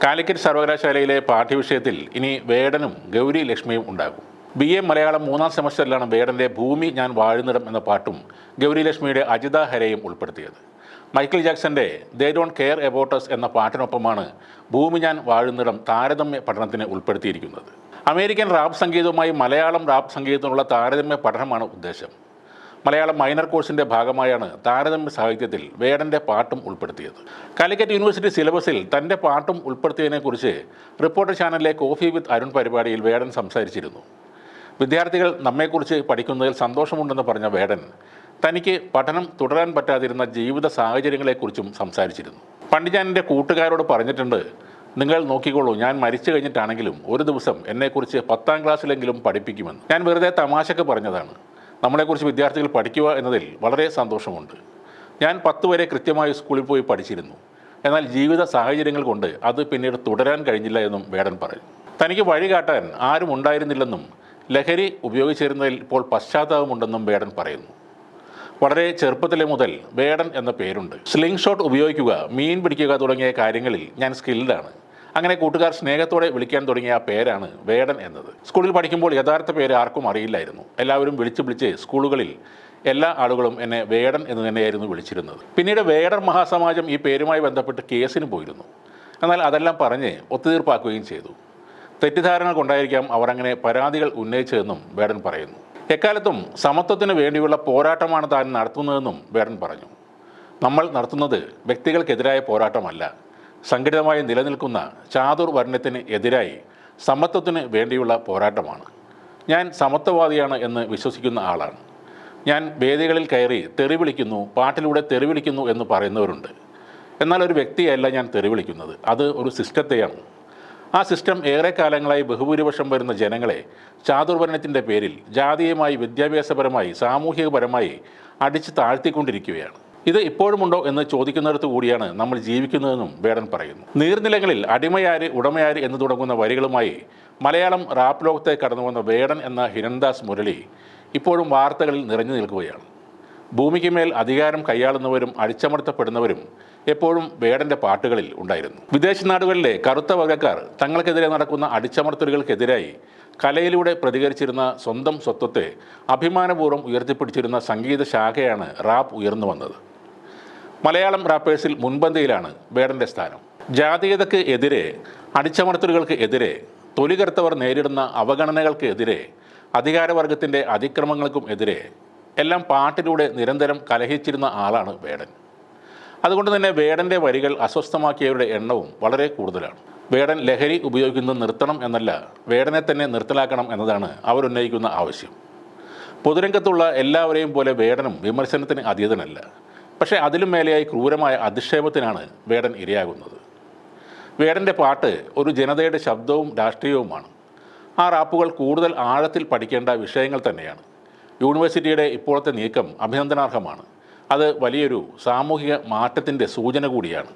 കാലിക്കറ്റ് സർവകലാശാലയിലെ പാഠ്യവിഷയത്തിൽ ഇനി വേടനും ഗൗരി ലക്ഷ്മിയും ഉണ്ടാകും. BA മലയാളം 3ാം സെമസ്റ്ററിലാണ് വേടൻ്റെ ഭൂമി ഞാൻ വാഴുന്നിടം എന്ന പാട്ടും ഗൗരി ലക്ഷ്മിയുടെ അജിത ഹരയും ഉൾപ്പെടുത്തിയത്. മൈക്കിൾ ജാക്സന്റെ they don't care about us എന്ന പാട്ടിനൊപ്പമാണ് ഭൂമി ഞാൻ വാഴുന്നിടം താരതമ്യ പഠനത്തിന് ഉൾപ്പെടുത്തിയിരിക്കുന്നത്. അമേരിക്കൻ റാപ്പ് സംഗീതവുമായി മലയാളം റാപ്പ് സംഗീതത്തിനുള്ള താരതമ്യ പഠനമാണ് ഉദ്ദേശം. മലയാളം മൈനർ കോഴ്സിൻ്റെ ഭാഗമായാണ് താരതമ്യ സാഹിത്യത്തിൽ വേടൻ്റെ പാട്ടും ഉൾപ്പെടുത്തിയത്. കാലിക്കറ്റ് യൂണിവേഴ്സിറ്റി സിലബസിൽ തൻ്റെ പാട്ടും ഉൾപ്പെടുത്തിയതിനെക്കുറിച്ച് റിപ്പോർട്ടർ ചാനലിലെ കോഫി വിത്ത് അരുൺ പരിപാടിയിൽ വേടൻ സംസാരിച്ചിരുന്നു. വിദ്യാർത്ഥികൾ നമ്മെക്കുറിച്ച് പഠിക്കുന്നതിൽ സന്തോഷമുണ്ടെന്ന് പറഞ്ഞ വേടൻ തനിക്ക് പഠനം തുടരാൻ പറ്റാതിരുന്ന ജീവിത സാഹചര്യങ്ങളെക്കുറിച്ചും സംസാരിച്ചിരുന്നു. പണ്ട് ഞാൻ എൻ്റെ കൂട്ടുകാരോട് പറഞ്ഞിട്ടുണ്ട്, നിങ്ങൾ നോക്കിക്കോളൂ, ഞാൻ മരിച്ചു കഴിഞ്ഞിട്ടാണെങ്കിലും ഒരു ദിവസം എന്നെക്കുറിച്ച് 10ാം ക്ലാസ്സിലെങ്കിലും പഠിപ്പിക്കുമെന്ന്. ഞാൻ വെറുതെ തമാശക്ക് പറഞ്ഞതാണ്. നമ്മളെക്കുറിച്ച് വിദ്യാർത്ഥികൾ പഠിക്കുക എന്നതിൽ വളരെ സന്തോഷമുണ്ട്. ഞാൻ 10 വരെ കൃത്യമായി സ്കൂളിൽ പോയി പഠിച്ചിരുന്നു. എന്നാൽ ജീവിത സാഹചര്യങ്ങൾ കൊണ്ട് അത് പിന്നീട് തുടരാൻ കഴിഞ്ഞില്ല എന്നും വേടൻ പറഞ്ഞു. തനിക്ക് വഴി കാട്ടാൻ ആരും ഉണ്ടായിരുന്നില്ലെന്നും ലഹരി ഉപയോഗിച്ചിരുന്നതിൽ ഇപ്പോൾ പശ്ചാത്താപമുണ്ടെന്നും വേടൻ പറയുന്നു. വളരെ ചെറുപ്പത്തിലെ മുതൽ വേടൻ എന്ന പേരുണ്ട്. സ്ലിംഗ് ഷോട്ട് ഉപയോഗിക്കുക, മീൻ പിടിക്കുക തുടങ്ങിയ കാര്യങ്ങളിൽ ഞാൻ സ്കിൽഡാണ്. അങ്ങനെ കൂട്ടുകാർ സ്നേഹത്തോടെ വിളിക്കാൻ തുടങ്ങിയ ആ പേരാണ് വേടൻ എന്നത്. സ്കൂളിൽ പഠിക്കുമ്പോൾ യഥാർത്ഥ പേര് ആർക്കും അറിയില്ലായിരുന്നു. എല്ലാവരും വിളിച്ച് സ്കൂളുകളിൽ എല്ലാ ആളുകളും എന്നെ വേടൻ എന്ന് തന്നെയായിരുന്നു വിളിച്ചിരുന്നത്. പിന്നീട് വേടർ മഹാസമാജം ഈ പേരുമായി ബന്ധപ്പെട്ട് കേസിന് പോയിരുന്നു. എന്നാൽ അതെല്ലാം പറഞ്ഞ് ഒത്തുതീർപ്പാക്കുകയും ചെയ്തു. തെറ്റിദ്ധാരണ കൊണ്ടായിരിക്കാം അവർ അങ്ങനെ പരാതികൾ ഉന്നയിച്ചതെന്നും വേടൻ പറയുന്നു. എക്കാലത്തും സമത്വത്തിന് വേണ്ടിയുള്ള പോരാട്ടമാണ് താൻ നടത്തുന്നതെന്നും വേടൻ പറഞ്ഞു. നമ്മൾ നടത്തുന്നത് വ്യക്തികൾക്കെതിരായ പോരാട്ടമല്ല, സംഘടിതമായി നിലനിൽക്കുന്ന ചാതുർവർണ്ണത്തിന് എതിരായി സമത്വത്തിന് വേണ്ടിയുള്ള പോരാട്ടമാണ്. ഞാൻ സമത്വവാദിയാണ് എന്ന് വിശ്വസിക്കുന്ന ആളാണ്. ഞാൻ വേദികളിൽ കയറി തെറി വിളിക്കുന്നു, പാട്ടിലൂടെ തെറി വിളിക്കുന്നു എന്ന് പറയുന്നവരുണ്ട്. എന്നാൽ ഒരു വ്യക്തിയല്ല ഞാൻ തെറി വിളിക്കുന്നത്, അത് ഒരു സിസ്റ്റത്തെയാണ്. ആ സിസ്റ്റം ഏറെ കാലങ്ങളായി ബഹുഭൂരിപക്ഷം വരുന്ന ജനങ്ങളെ ചാതുർവർണ്ണത്തിൻ്റെ പേരിൽ ജാതീയമായി, വിദ്യാഭ്യാസപരമായി, സാമൂഹികപരമായി അടിച്ചു താഴ്ത്തിക്കൊണ്ടിരിക്കുകയാണ്. ഇത് ഇപ്പോഴുമുണ്ടോ എന്ന് ചോദിക്കുന്നിടത്തു കൂടിയാണ് നമ്മൾ ജീവിക്കുന്നതെന്നും വേടൻ പറയുന്നു. നീർനിലങ്ങളിൽ അടിമയാര് ഉടമയാര് എന്ന് തുടങ്ങുന്ന വരികളുമായി മലയാളം റാപ്പ് ലോകത്തെ കടന്നു വന്ന വേടൻ എന്ന ഹിരൺദാസ് മുരളി ഇപ്പോഴും വാർത്തകളിൽ നിറഞ്ഞു നിൽക്കുകയാണ്. ഭൂമിക്ക് മേൽ അധികാരം കൈയാളുന്നവരും അടിച്ചമർത്തപ്പെടുന്നവരും എപ്പോഴും വേടൻ്റെ പാട്ടുകളിൽ ഉണ്ടായിരുന്നു. വിദേശ നാടുകളിലെ കറുത്ത വർഗ്ഗക്കാർ തങ്ങൾക്കെതിരെ നടക്കുന്ന അടിച്ചമർത്തലുകൾക്കെതിരായി കലയിലൂടെ പ്രതികരിച്ചിരുന്ന സ്വന്തം സ്വത്വത്തെ അഭിമാനപൂർവ്വം ഉയർത്തിപ്പിടിച്ചിരുന്ന സംഗീത ശാഖയാണ് റാപ്പ് ഉയർന്നു വന്നത്. മലയാളം റാപ്പേഴ്സിൽ മുൻപന്തിയിലാണ് വേടൻ്റെ സ്ഥാനം. ജാതീയതയ്ക്ക് എതിരെ, അടിച്ചമർത്തലുകൾക്ക് എതിരെ, തൊലികർത്തവർ നേരിടുന്ന അവഗണനകൾക്ക് എതിരെ, അധികാരവർഗത്തിൻ്റെ അതിക്രമങ്ങൾക്കും എതിരെ എല്ലാം പാട്ടിലൂടെ നിരന്തരം കലഹിച്ചിരുന്ന ആളാണ് വേടൻ. അതുകൊണ്ട് തന്നെ വേടൻ്റെ വരികൾ അസ്വസ്ഥമാക്കിയവരുടെ എണ്ണവും വളരെ കൂടുതലാണ്. വേടൻ ലഹരി ഉപയോഗിക്കുന്നത് നിർത്തണം എന്നല്ല, വേടനെ തന്നെ നിർത്തലാക്കണം എന്നതാണ് അവർ ഉന്നയിക്കുന്ന ആവശ്യം. പൊതുരംഗത്തുള്ള എല്ലാവരെയും പോലെ വേടനും വിമർശനത്തിന് അതീതനല്ല. പക്ഷേ അതിലും മേലെയായി ക്രൂരമായ അധിക്ഷേപത്തിനാണ് വേടൻ ഇരയാകുന്നത്. വേടൻ്റെ പാട്ട് ഒരു ജനതയുടെ ശബ്ദവും രാഷ്ട്രീയവുമാണ്. ആ റാപ്പുകൾ കൂടുതൽ ആഴത്തിൽ പഠിക്കേണ്ട വിഷയങ്ങൾ തന്നെയാണ്. യൂണിവേഴ്സിറ്റിയുടെ ഇപ്പോഴത്തെ നീക്കം അഭിനന്ദനാർഹമാണ്. അത് വലിയൊരു സാമൂഹിക മാറ്റത്തിൻ്റെ സൂചന കൂടിയാണ്.